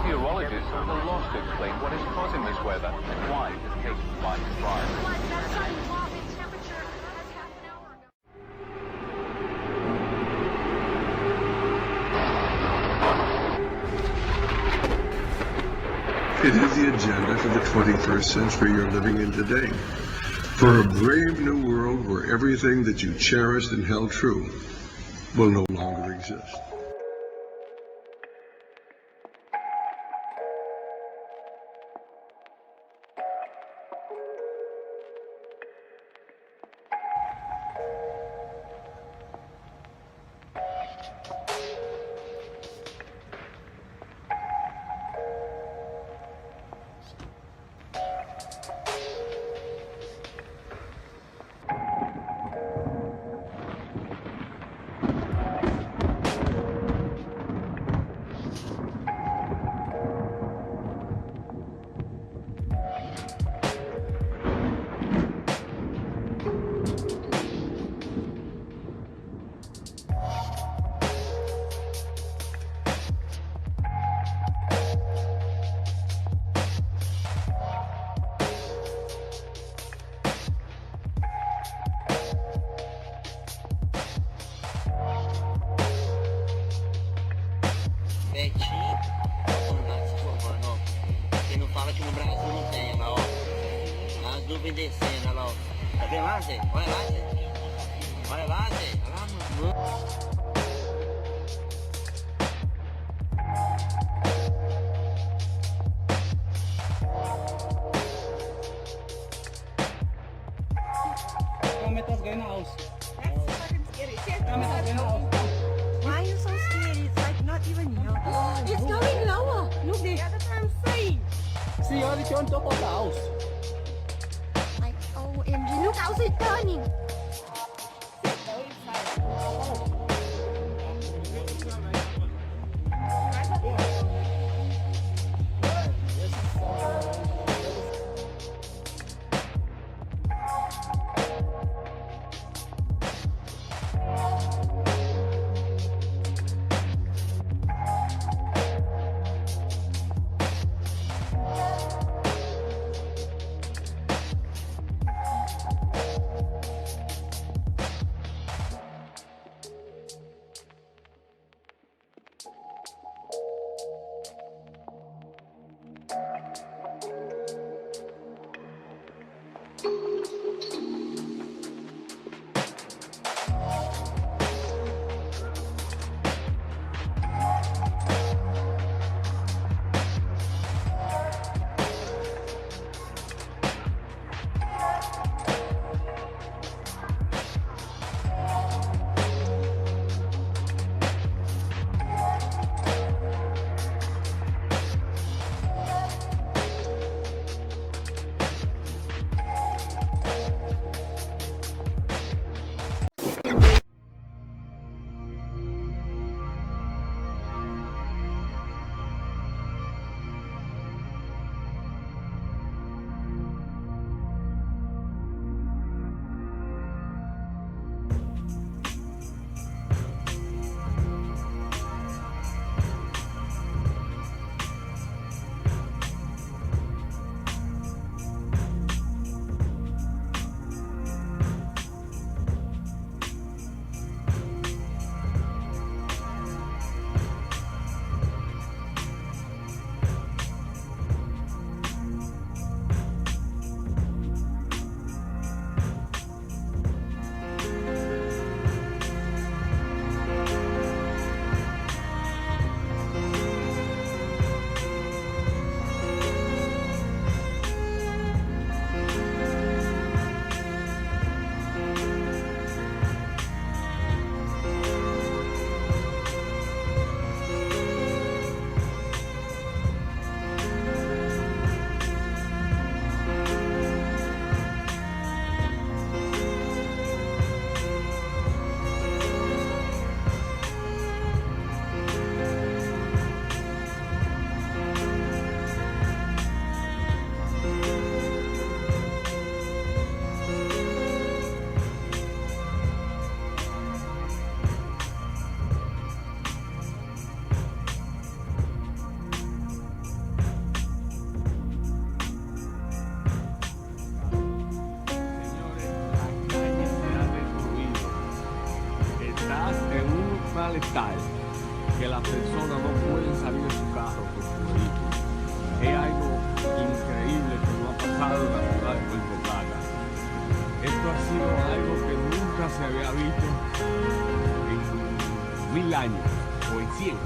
Meteorologists are at a loss to explain what is causing this weather and why it has taken flight to dry. It is the agenda for the 21st century you're living in today. For a brave new world where everything that you cherished and held true will no longer exist. Betinho, tá se formando, ó. Quem não fala que no Brasil não tem, olha lá, ó. As nuvens descendo, olha lá, ó. Tá vendo lá, Zé? Olha lá, Zé. Olha lá, Zé. Olha lá, mano. Metas going house. That's fucking scary. Metas going house. Why are you so scared? It's like not even yellow. It's going lower. Look there. Yeah, that's what I'm saying. See, you're on top of the house. Like, OMG, look how it's turning. es tal que las personas no pueden salir de su carro con su vehículo. Es algo increíble que no ha pasado en la ciudad de Puerto Plata. Esto ha sido algo que nunca se había visto en 1000 años o en 100.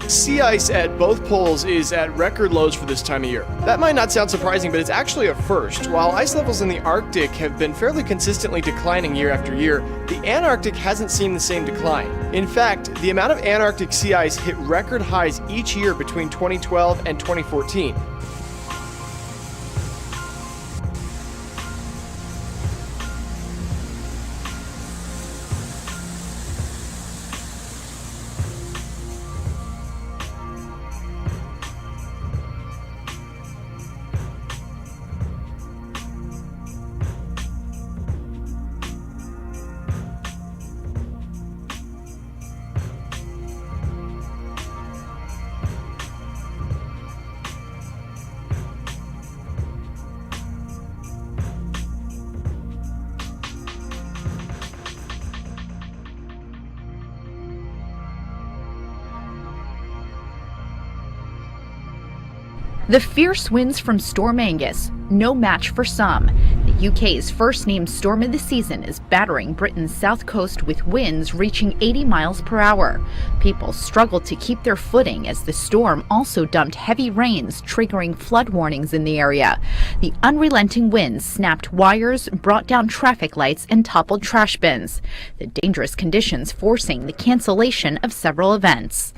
Sea ice at both poles is at record lows for this time of year. That might not sound surprising, but it's actually a first. While ice levels in the Arctic have been fairly consistently declining year after year, the Antarctic hasn't seen the same decline. In fact, the amount of Antarctic sea ice hit record highs each year between 2012 and 2014. The fierce winds from Storm Angus, no match for some. The UK's first named storm of the season is battering Britain's south coast with winds reaching 80 miles per hour. People struggled to keep their footing as the storm also dumped heavy rains, triggering flood warnings in the area. The unrelenting winds snapped wires, brought down traffic lights, and toppled trash bins. The dangerous conditions forcing the cancellation of several events.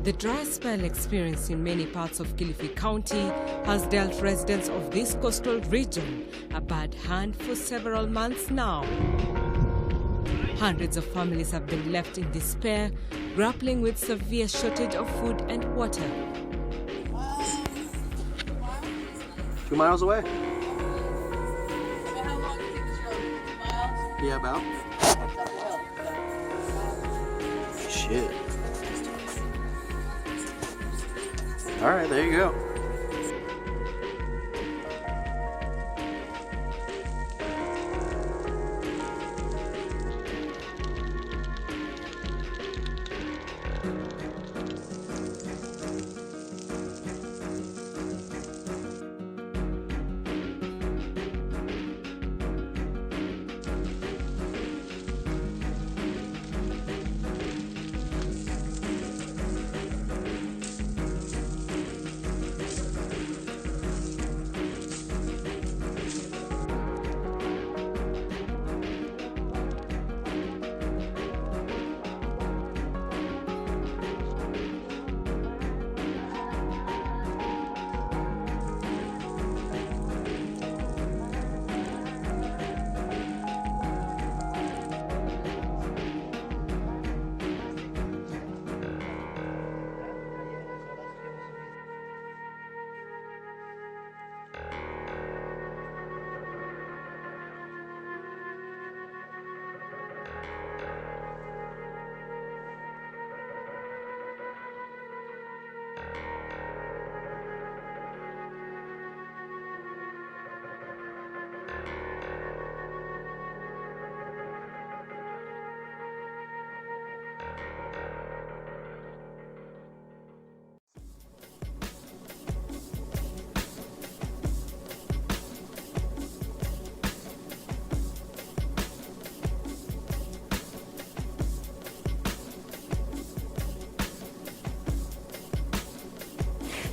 The dry spell experienced in many parts of Kilifi County has dealt residents of this coastal region a bad hand for several months now. Hundreds of families have been left in despair, grappling with severe shortage of food and water. 2 miles away? How long do you think this road? 2 miles? Yeah, about. Shit. All right, there you go.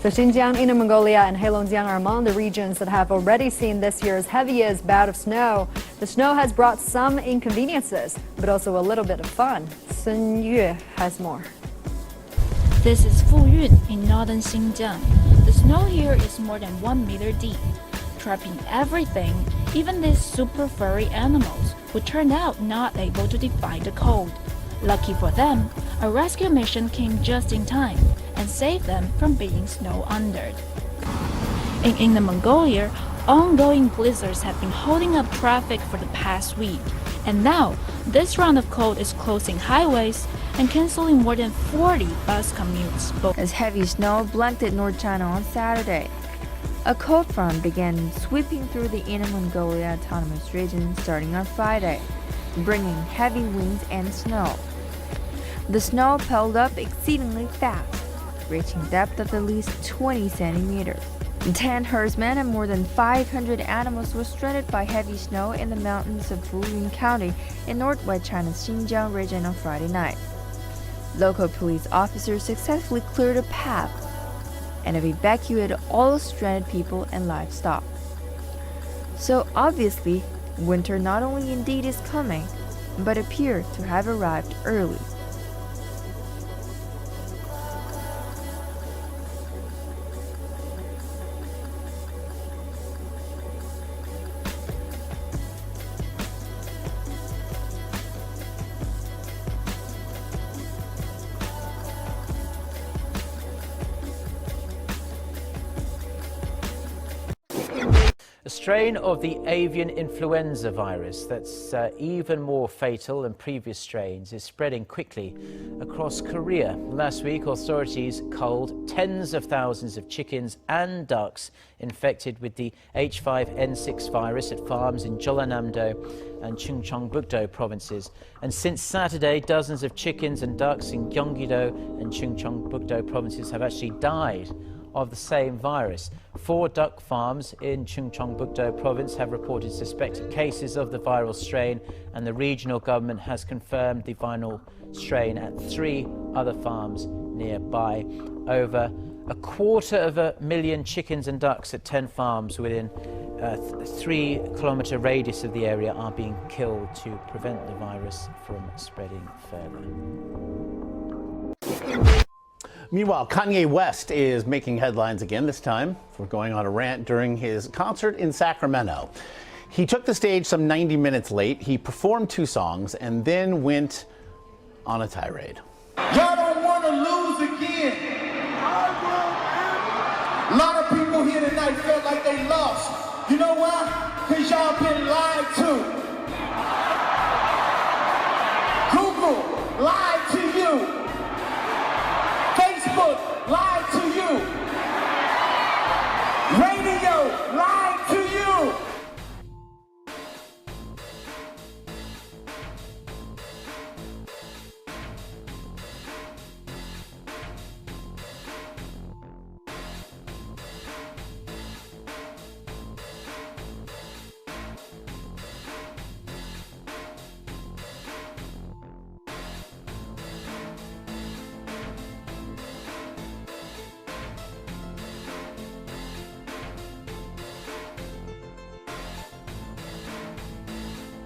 So Xinjiang, Inner Mongolia, and Heilongjiang are among the regions that have already seen this year's heaviest bout of snow. The snow has brought some inconveniences, but also a little bit of fun. Sun Yue has more. This is Fu Yun in northern Xinjiang. The snow here is more than 1 meter deep, trapping everything, even these super furry animals, who turned out not able to defy the cold. Lucky for them, a rescue mission came just in time and saved them from being snow-undered. In Inner Mongolia, ongoing blizzards have been holding up traffic for the past week, and now this round of cold is closing highways and canceling more than 40 bus commutes. As heavy snow blanketed North China on Saturday, a cold front began sweeping through the Inner Mongolia Autonomous Region starting on Friday, bringing heavy winds and snow. The snow piled up exceedingly fast, reaching depth of at least 20 centimeters. 10 herdsmen and more than 500 animals were stranded by heavy snow in the mountains of Fuyun County in northwest China's Xinjiang region on Friday night. Local police officers successfully cleared a path and have evacuated all stranded people and livestock. So obviously, winter not only indeed is coming, but appears to have arrived early. A strain of the avian influenza virus that's even more fatal than previous strains is spreading quickly across Korea. Last week, authorities culled tens of thousands of chickens and ducks infected with the H5N6 virus at farms in Jeollanam-do and Chungcheongbuk-do provinces. And since Saturday, dozens of chickens and ducks in Gyeonggi-do and Chungcheongbuk-do provinces have actually died of the same virus. 4 duck farms in Chungcheongbuk-do province have reported suspected cases of the viral strain, and the regional government has confirmed the viral strain at 3 other farms nearby. Over 250,000 chickens and ducks at 10 farms within a 3-kilometer radius of the area are being killed to prevent the virus from spreading further. Meanwhile, Kanye West is making headlines again, this time for going on a rant during his concert in Sacramento. He took the stage some 90 minutes late. He performed 2 songs and then went on a tirade. Y'all don't want to lose again. A lot of people here tonight felt like they lost. You know why? Because y'all been lied to. Google lied to you. Facebook lied to you. Radio lied to you.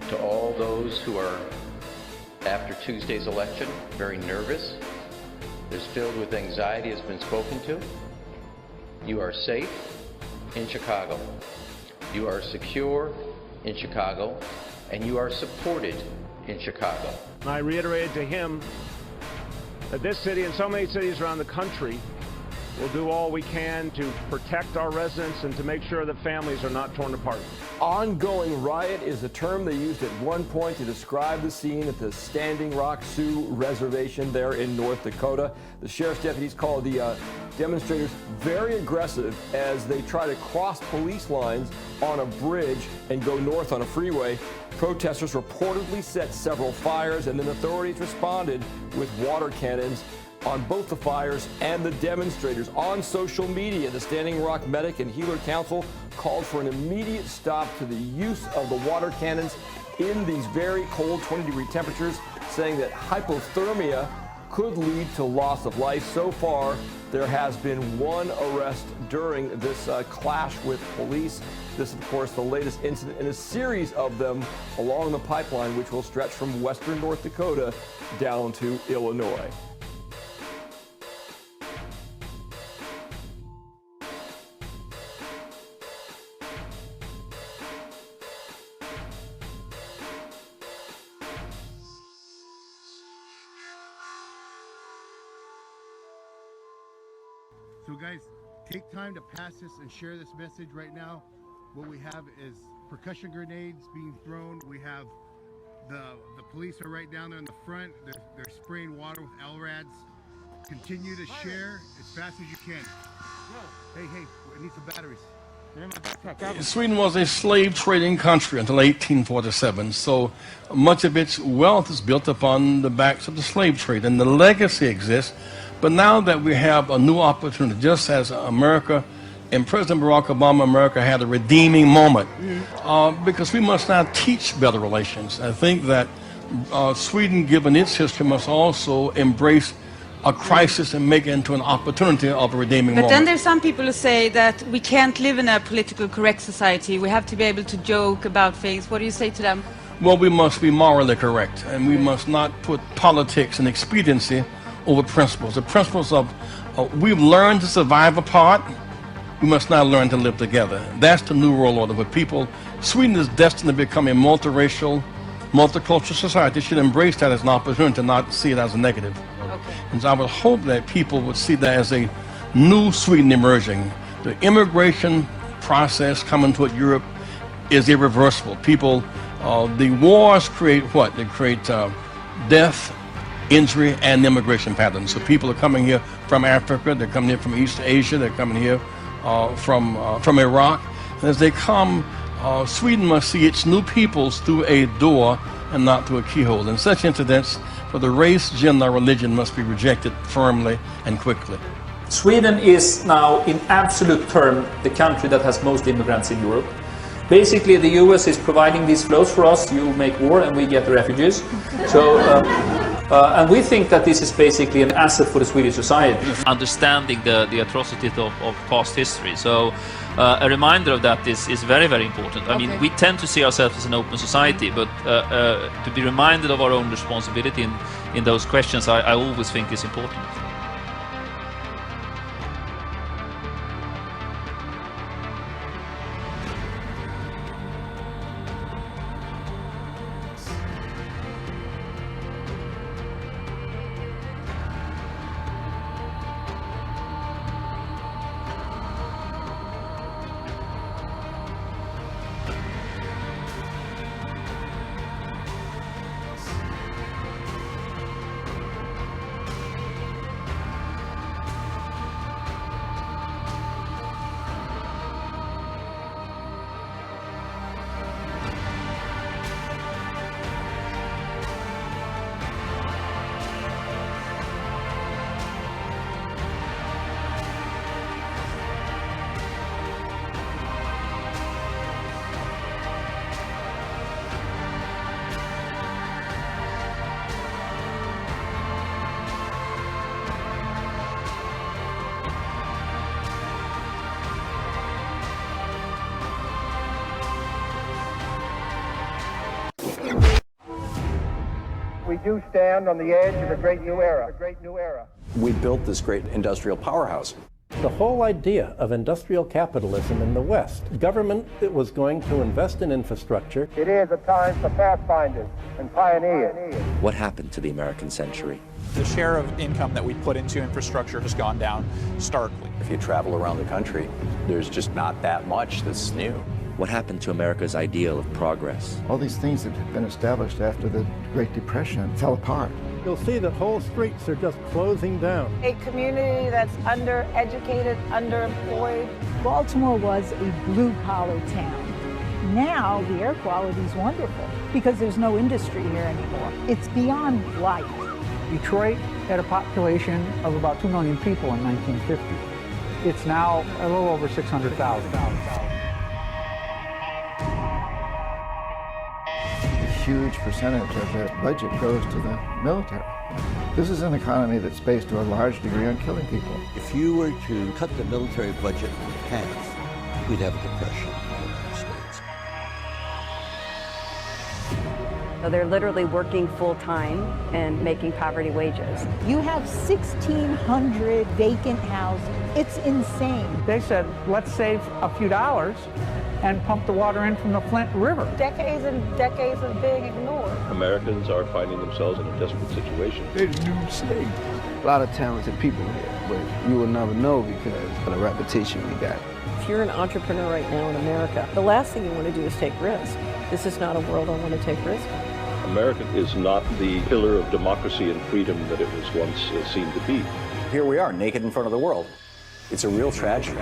To all those who are, after Tuesday's election, very nervous, is filled with anxiety has been spoken to. You are safe in Chicago. You are secure in Chicago, and you are supported in Chicago. I reiterated to him that this city and so many cities around the country We'll do all we can to protect our residents and to make sure that families are not torn apart. Ongoing riot is a term they used at one point to describe the scene at the Standing Rock Sioux Reservation there in North Dakota. The sheriff's deputies call the demonstrators very aggressive as they try to cross police lines on a bridge and go north on a freeway. Protesters reportedly set several fires, and then authorities responded with water cannons on both the fires and the demonstrators. On social media, the Standing Rock Medic and Healer Council called for an immediate stop to the use of the water cannons in these very cold 20-degree temperatures, saying that hypothermia could lead to loss of life. So far, there has been one arrest during this clash with police. This, of course, the latest incident in a series of them along the pipeline, which will stretch from western North Dakota down to Illinois. So guys, take time to pass this and share this message right now. What we have is percussion grenades being thrown. We have the police are right down there in the front. They're spraying water with LRADs. Continue to share as fast as you can. Hey, I need some batteries. Sweden was a slave trading country until 1847, so much of its wealth is built upon the backs of the slave trade, and the legacy exists. But now that we have a new opportunity, just as America and President Barack Obama, America had a redeeming moment, because we must now teach better relations. I think that Sweden, given its history, must also embrace a crisis and make it into an opportunity of a redeeming moment. But then there's some people who say that we can't live in a politically correct society. We have to be able to joke about things. What do you say to them? Well, we must be morally correct, and we must not put politics and expediency over principles. The principles of we've learned to survive apart. We must now learn to live together. That's the new world order for people. Sweden is destined to become a multiracial, multicultural society. It should embrace that as an opportunity, not see it as a negative. And so I would hope that people would see that as a new Sweden emerging. The immigration process coming toward Europe is irreversible. People, the wars create what? They create death, injury, and immigration patterns. So people are coming here from Africa, they're coming here from East Asia, they're coming here from Iraq. And as they come, Sweden must see its new peoples through a door and not through a keyhole. And such incidents for the race, gender, religion must be rejected firmly and quickly. Sweden is now, in absolute term, the country that has most immigrants in Europe. Basically, the US is providing these flows for us. You make war and we get the refugees. So, and we think that this is basically an asset for the Swedish society. Understanding the atrocities of past history. So a reminder of that is very, very important. I mean, we tend to see ourselves as an open society, but to be reminded of our own responsibility in those questions, I always think is important. We do stand on the edge of a great new era. We built this great industrial powerhouse. The whole idea of industrial capitalism in the West, government that was going to invest in infrastructure. It is a time for pathfinders and pioneers. What happened to the American century? The share of income that we put into infrastructure has gone down starkly. If you travel around the country, there's just not that much that's new. What happened to America's ideal of progress? All these things that had been established after the Great Depression fell apart. You'll see that whole streets are just closing down. A community that's undereducated, underemployed. Baltimore was a blue-collar town. Now the air quality is wonderful because there's no industry here anymore. It's beyond light. Detroit had a population of about 2 million people in 1950. It's now a little over 600,000. A huge percentage of their budget goes to the military. This is an economy that's based to a large degree on killing people. If you were to cut the military budget in half, we'd have a depression in the United States. So they're literally working full-time and making poverty wages. You have 1,600 vacant houses. It's insane. They said, let's save a few dollars and pump the water in from the Flint River. Decades and decades of being ignored. Americans are finding themselves in a desperate situation. There's new state. A lot of talented people here, but you will never know because of the reputation we got. If you're an entrepreneur right now in America, the last thing you want to do is take risk. This is not a world I want to take risk on. America is not the pillar of democracy and freedom that it was once seen to be. Here we are, naked in front of the world. It's a real tragedy.